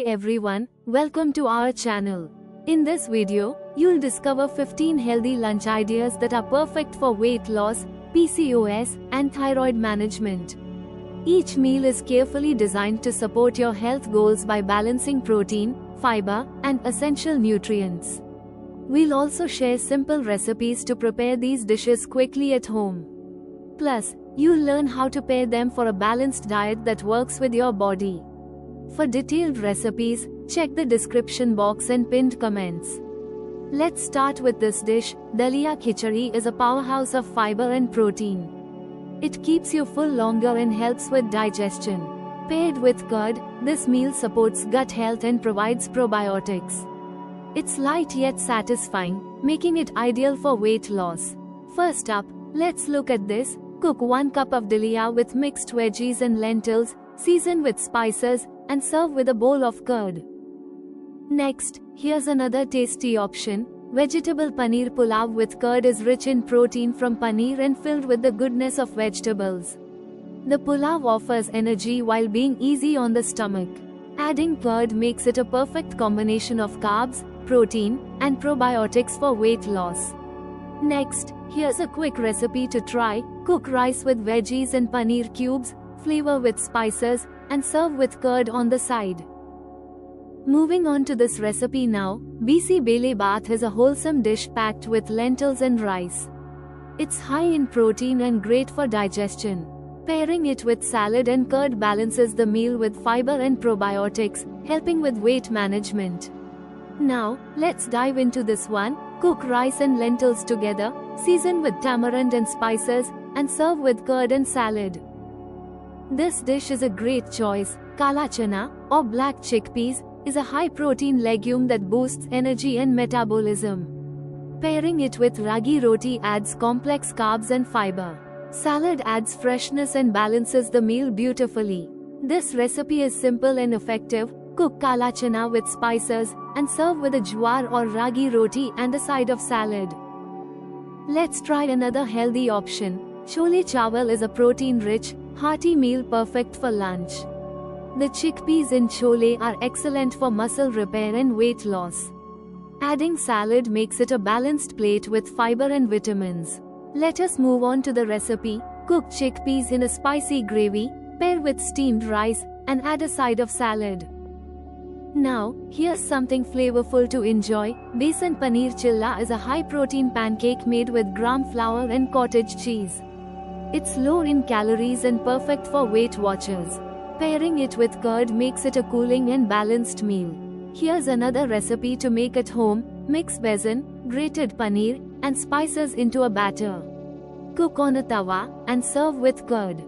Hi everyone, welcome to our channel. In this video, you'll discover 15 healthy lunch ideas that are perfect for weight loss, PCOS, and thyroid management. Each meal is carefully designed to support your health goals by balancing protein, fiber, and essential nutrients. We'll also share simple recipes to prepare these dishes quickly at home. Plus, you'll learn how to pair them for a balanced diet that works with your body. For detailed recipes, check the description box and pinned comments. Let's start with this dish. Dalia Khichdi is a powerhouse of fiber and protein. It keeps you full longer and helps with digestion. Paired with curd, this meal supports gut health and provides probiotics. It's light yet satisfying, making it ideal for weight loss. First up, let's look at this. Cook 1 cup of dalia with mixed veggies and lentils, season with spices, and serve with a bowl of curd. Next, here's another tasty option. Vegetable paneer pulao with curd is rich in protein from paneer and filled with the goodness of vegetables. The pulao offers energy while being easy on the stomach. Adding curd makes it a perfect combination of carbs, protein, and probiotics for weight loss. Next, here's a quick recipe to try. Cook rice with veggies and paneer cubes, flavor with spices, and serve with curd on the side. Moving on to this recipe now, Bisi Bele Bhat is a wholesome dish packed with lentils and rice. It's high in protein and great for digestion. Pairing it with salad and curd balances the meal with fiber and probiotics, helping with weight management. Now, let's dive into this one. Cook rice and lentils together, season with tamarind and spices, and serve with curd and salad. This dish is a great choice. Kala chana, or black chickpeas, is a high-protein legume that boosts energy and metabolism. Pairing it with ragi roti adds complex carbs and fiber. Salad adds freshness and balances the meal beautifully. This recipe is simple and effective. Cook kala chana with spices, and serve with a jowar or ragi roti and a side of salad. Let's try another healthy option. Chole chawal is a protein-rich, hearty meal perfect for lunch. The chickpeas in chole are excellent for muscle repair and weight loss. Adding salad makes it a balanced plate with fiber and vitamins. Let us move on to the recipe. Cook chickpeas in a spicy gravy, pair with steamed rice, and add a side of salad. Now, here's something flavorful to enjoy. Besan paneer chilla is a high-protein pancake made with gram flour and cottage cheese. It's low in calories and perfect for Weight Watchers. Pairing it with curd makes it a cooling and balanced meal. Here's another recipe to make at home. Mix besan, grated paneer, and spices into a batter. Cook on a tawa, and serve with curd.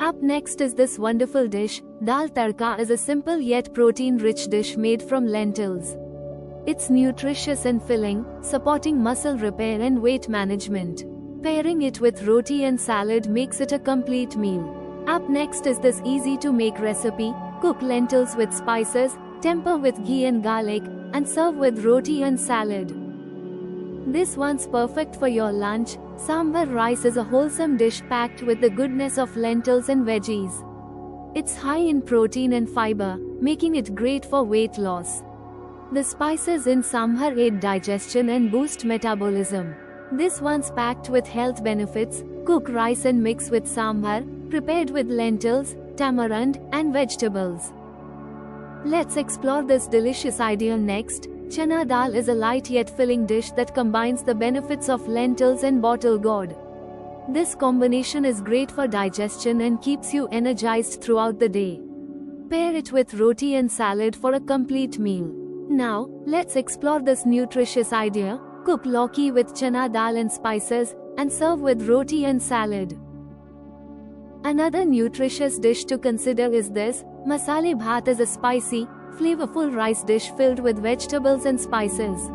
Up next is this wonderful dish. Dal tadka is a simple yet protein-rich dish made from lentils. It's nutritious and filling, supporting muscle repair and weight management. Pairing it with roti and salad makes it a complete meal. Up next is this easy-to-make recipe. Cook lentils with spices, temper with ghee and garlic, and serve with roti and salad. This one's perfect for your lunch. Sambar rice is a wholesome dish packed with the goodness of lentils and veggies. It's high in protein and fiber, making it great for weight loss. The spices in sambar aid digestion and boost metabolism. This one's packed with health benefits. Cook rice and mix with sambar, prepared with lentils, tamarind, and vegetables. Let's explore this delicious idea next. Chana dal is a light yet filling dish that combines the benefits of lentils and bottle gourd. This combination is great for digestion and keeps you energized throughout the day. Pair it with roti and salad for a complete meal. Now, let's explore this nutritious idea. Cook lauki with chana dal and spices, and serve with roti and salad. Another nutritious dish to consider is this. Masale bhat is a spicy, flavorful rice dish filled with vegetables and spices.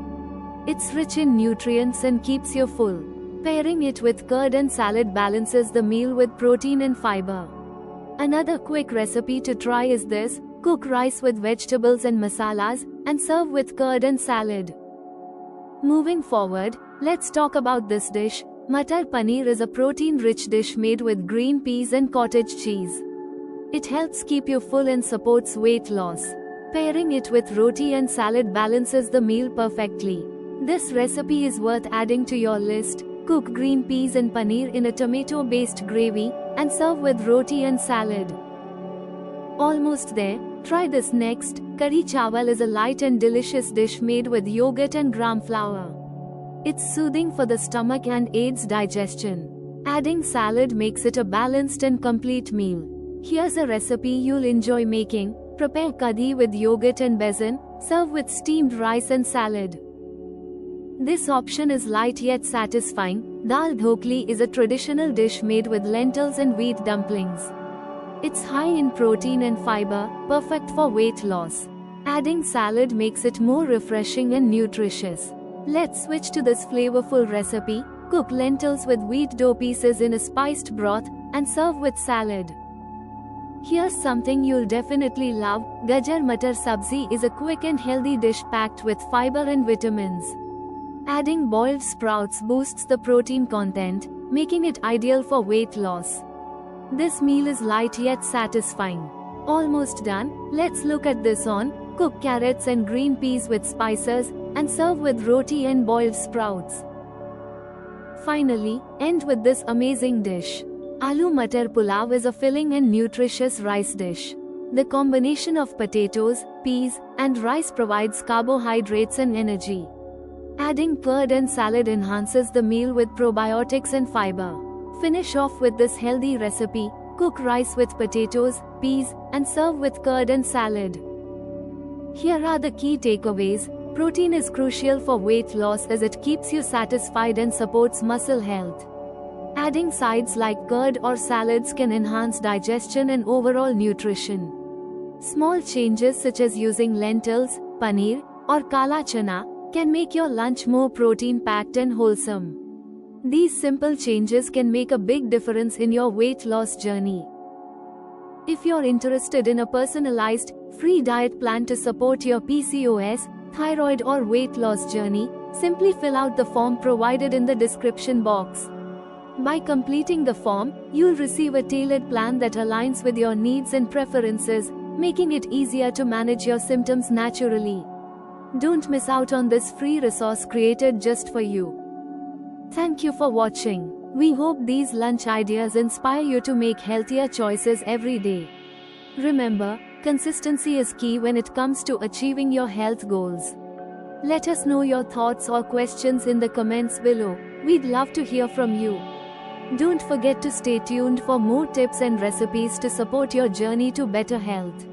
It's rich in nutrients and keeps you full. Pairing it with curd and salad balances the meal with protein and fiber. Another quick recipe to try is this. Cook rice with vegetables and masalas, and serve with curd and salad. Moving forward, let's talk about this dish. Matar paneer is a protein-rich dish made with green peas and cottage cheese. It helps keep you full and supports weight loss. Pairing it with roti and salad balances the meal perfectly. This recipe is worth adding to your list. Cook green peas and paneer in a tomato-based gravy and serve with roti and salad. Almost there. Try this next. Kadhi chawal is a light and delicious dish made with yogurt and gram flour. It's soothing for the stomach and aids digestion. Adding salad makes it a balanced and complete meal. Here's a recipe you'll enjoy making. Prepare kadhi with yogurt and besan, serve with steamed rice and salad. This option is light yet satisfying. Dal dhokli is a traditional dish made with lentils and wheat dumplings. It's high in protein and fiber, perfect for weight loss. Adding salad makes it more refreshing and nutritious. Let's switch to this flavorful recipe. Cook lentils with wheat dough pieces in a spiced broth and serve with salad. Here's something you'll definitely love. Gajar Matar Sabzi is a quick and healthy dish packed with fiber and vitamins. Adding boiled sprouts boosts the protein content, making it ideal for weight loss. This meal is light yet satisfying. Almost done. Let's look at this on. Cook carrots and green peas with spices and serve with roti and boiled sprouts. Finally, end with this amazing dish. Aloo Matar Pulao is a filling and nutritious rice dish. The combination of potatoes, peas, and rice provides carbohydrates and energy. Adding curd and salad enhances the meal with probiotics and fiber. Finish off with this healthy recipe. Cook rice with potatoes, peas, and serve with curd and salad. Here are the key takeaways. Protein is crucial for weight loss as it keeps you satisfied and supports muscle health. Adding sides like curd or salads can enhance digestion and overall nutrition. Small changes such as using lentils, paneer, or kala chana can make your lunch more protein-packed and wholesome. These simple changes can make a big difference in your weight loss journey. If you're interested in a personalized, free diet plan to support your PCOS, thyroid or weight loss journey, simply fill out the form provided in the description box. By completing the form, you'll receive a tailored plan that aligns with your needs and preferences, making it easier to manage your symptoms naturally. Don't miss out on this free resource created just for you. Thank you for watching. We hope these lunch ideas inspire you to make healthier choices every day. Remember, consistency is key when it comes to achieving your health goals. Let us know your thoughts or questions in the comments below. We'd love to hear from you. Don't forget to stay tuned for more tips and recipes to support your journey to better health.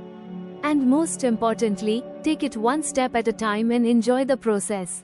And most importantly, take it one step at a time and enjoy the process.